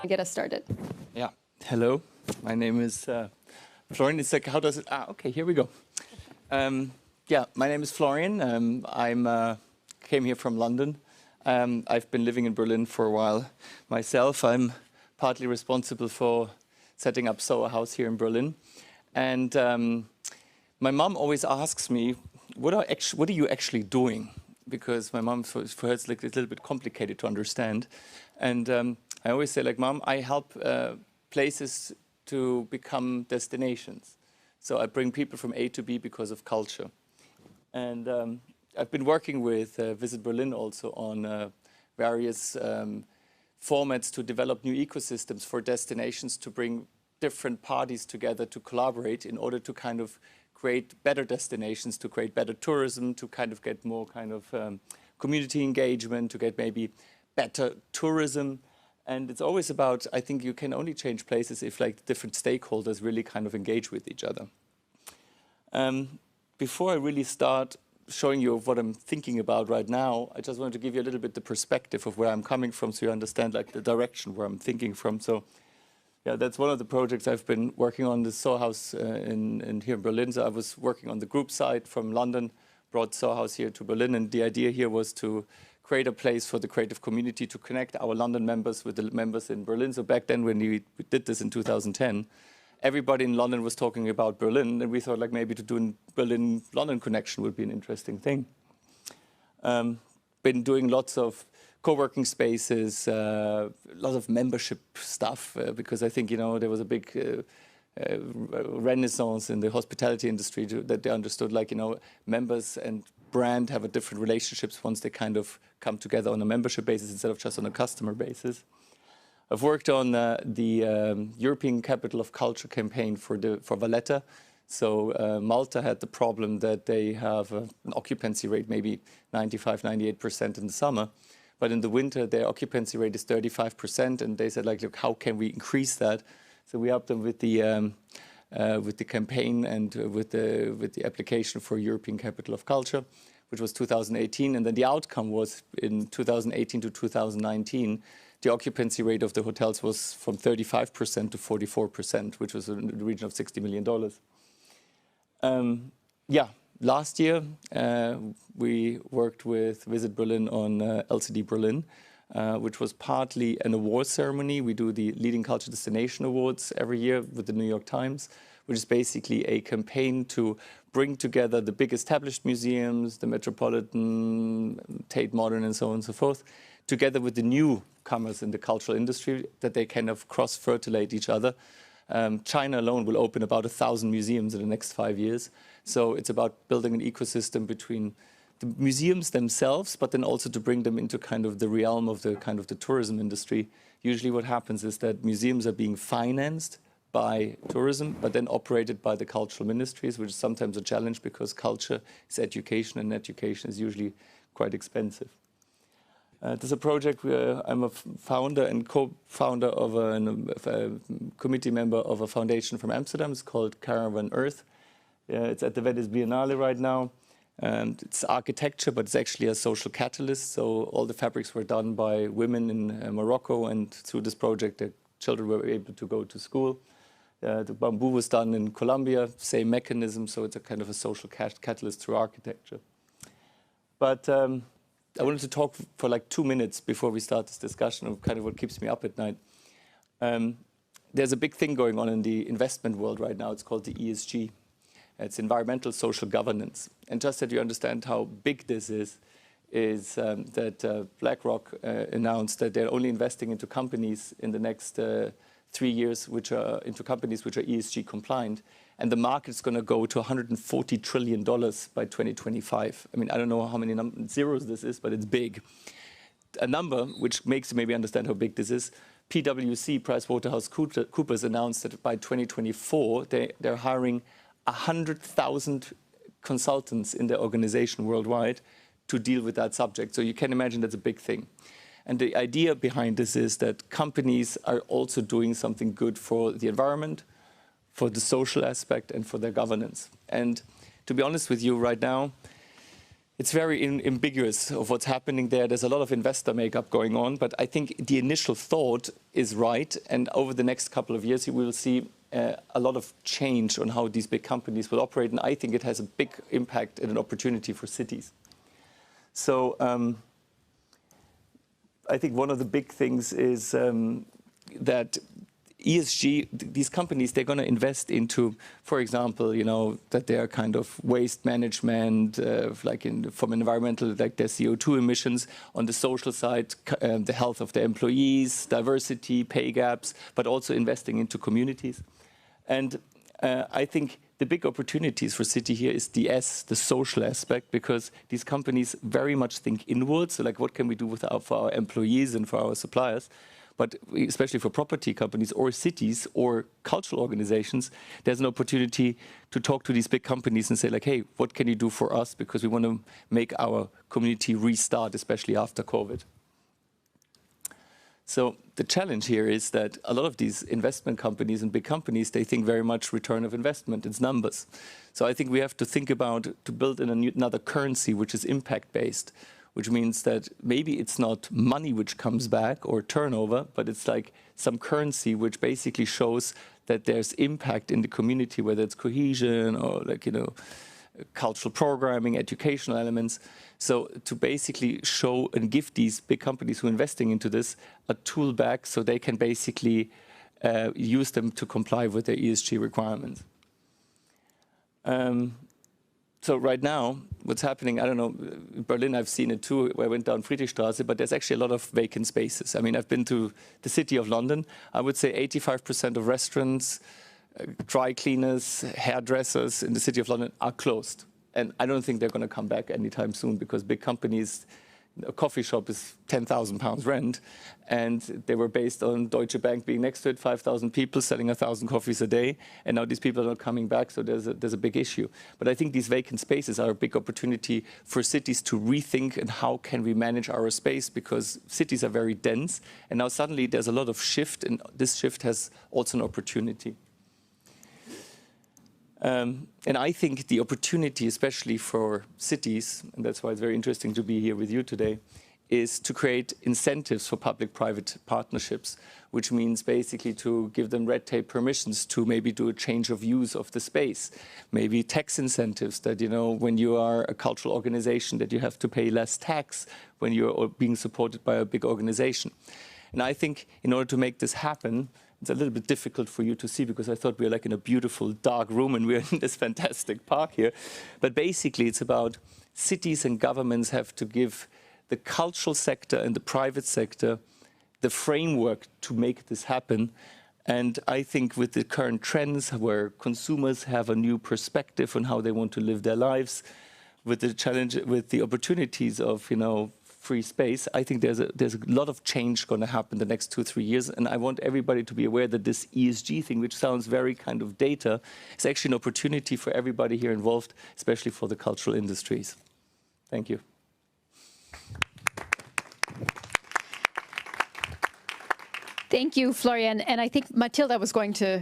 Get us started. Yeah. Hello. My name is Florian. It's like, how does it? Okay, here we go. Yeah, my name is Florian. Came here from London. I've been living in Berlin for a while myself. I'm partly responsible for setting up Soho House here in Berlin. And my mom always asks me, what are you actually doing? Because my mom, for her, it's like a little bit complicated to understand. And I always say, like, Mom, I help places to become destinations. So I bring people from A to B because of culture. And I've been working with Visit Berlin also on various formats to develop new ecosystems for destinations to bring different parties together to collaborate in order to kind of create better destinations, to create better tourism, to kind of get more kind of community engagement, to get maybe better tourism. And it's always about, I think you can only change places if like different stakeholders really kind of engage with each other. Before I really start showing you what I'm thinking about right now, I just wanted to give you a little bit the perspective of where I'm coming from so you understand like the direction where I'm thinking from. So yeah, that's one of the projects I've been working on, the Soho House in here in Berlin. So I was working on the group side from London, brought Soho House here to Berlin, and the idea here was to create a place for the creative community to connect our London members with the members in Berlin. So back then when we did this in 2010, everybody in London was talking about Berlin, and we thought like maybe to do a Berlin-London connection would be an interesting thing. Been doing lots of co-working spaces, lots of membership stuff, because I think, you know, there was a big renaissance in the hospitality industry that they understood, like, you know, members and brand have a different relationships once they kind of come together on a membership basis instead of just on a customer basis. I've worked on the European Capital of Culture campaign for Valletta. So Malta had the problem that they have an occupancy rate maybe 95, 98% in the summer. But in the winter, their occupancy rate is 35%. And they said, like, look, how can we increase that? So we helped them with the campaign and with the application for European Capital of Culture, which was 2018. And then the outcome was in 2018 to 2019, the occupancy rate of the hotels was from 35% to 44%, which was in the region of $60 million. Yeah, last year, we worked with Visit Berlin on LCD Berlin, which was partly an award ceremony. We do the Leading Culture Destination Awards every year with the New York Times, which is basically a campaign to bring together the big established museums, the Metropolitan, Tate Modern, and so on and so forth, together with the newcomers in the cultural industry, that they kind of cross-fertilate each other. China alone will open about 1,000 museums in the next 5 years. So it's about building an ecosystem between the museums themselves, but then also to bring them into kind of the realm of the kind of the tourism industry. Usually what happens is that museums are being financed by tourism, but then operated by the cultural ministries, which is sometimes a challenge because culture is education, and education is usually quite expensive. There's a project where I'm a founder and co-founder of a committee member of a foundation from Amsterdam. It's called Caravan Earth. It's at the Venice Biennale right now. It's architecture, but it's actually a social catalyst. So all the fabrics were done by women in Morocco, and through this project, the children were able to go to school. The bamboo was done in Colombia, same mechanism. So it's a kind of a social catalyst through architecture. But I wanted to talk for like 2 minutes before we start this discussion of kind of what keeps me up at night. There's a big thing going on in the investment world right now. It's called the ESG. It's environmental social governance. And just that you understand how big this is that BlackRock announced that they're only investing into companies in the next 3 years, which are into companies which are ESG compliant. And the market's going to go to $140 trillion by 2025. I mean, I don't know how many zeros this is, but it's big. A number which makes you maybe understand how big this is. PwC, PricewaterhouseCoopers, announced that by 2024, they're hiring 100,000 consultants in their organization worldwide to deal with that subject. So you can imagine that's a big thing. And the idea behind this is that companies are also doing something good for the environment, for the social aspect, and for their governance. And to be honest with you right now, it's very ambiguous of what's happening there. There's a lot of investor makeup going on, but I think the initial thought is right. And over the next couple of years, we will see a lot of change on how these big companies will operate. And I think it has a big impact and an opportunity for cities. So I think one of the big things is that ESG, these companies, they're going to invest into, for example, you know, that they are kind of waste management, like from environmental, like their CO2 emissions. On the social side, the health of the employees, diversity, pay gaps, but also investing into communities. And I think the big opportunities for City here is the social aspect, because these companies very much think inwards. So like, what can we do for our employees and for our suppliers? But especially for property companies or cities or cultural organizations, there's an opportunity to talk to these big companies and say like, hey, what can you do for us? Because we want to make our community restart, especially after COVID. So the challenge here is that a lot of these investment companies and big companies, they think very much return of investment, it's numbers. So I think we have to think about to build in another currency which is impact-based, which means that maybe it's not money which comes back or turnover, but it's like some currency which basically shows that there's impact in the community, whether it's cohesion or like, you know, cultural programming, educational elements. So to basically show and give these big companies who are investing into this a tool back so they can basically use them to comply with their ESG requirements. So right now, what's happening, I don't know, in Berlin I've seen it too, where I went down Friedrichstraße, but there's actually a lot of vacant spaces. I mean, I've been to the city of London. I would say 85% of restaurants, dry cleaners, hairdressers in the city of London are closed. And I don't think they're going to come back anytime soon, because big companies, a coffee shop is £10,000 rent, and they were based on Deutsche Bank being next to it, 5,000 people selling 1,000 coffees a day, and now these people are not coming back, so there's a big issue. But I think these vacant spaces are a big opportunity for cities to rethink and how can we manage our space, because cities are very dense, and now suddenly there's a lot of shift, and this shift has also an opportunity. And I think the opportunity, especially for cities, and that's why it's very interesting to be here with you today, is to create incentives for public-private partnerships, which means basically to give them red tape permissions to maybe do a change of use of the space. Maybe tax incentives that, you know, when you are a cultural organization, that you have to pay less tax when you're being supported by a big organization. And I think in order to make this happen, it's a little bit difficult for you to see because I thought we were like in a beautiful dark room and we're in this fantastic park here. But basically it's about cities and governments have to give the cultural sector and the private sector the framework to make this happen. And I think with the current trends where consumers have a new perspective on how they want to live their lives, with the challenge, with the opportunities of, you know, free space, I think there's a lot of change going to happen the next 2-3 years. And I want everybody to be aware that this ESG thing, which sounds very kind of data, is actually an opportunity for everybody here involved, especially for the cultural industries. Thank you. Thank you, Florian. And I think Matilda was going to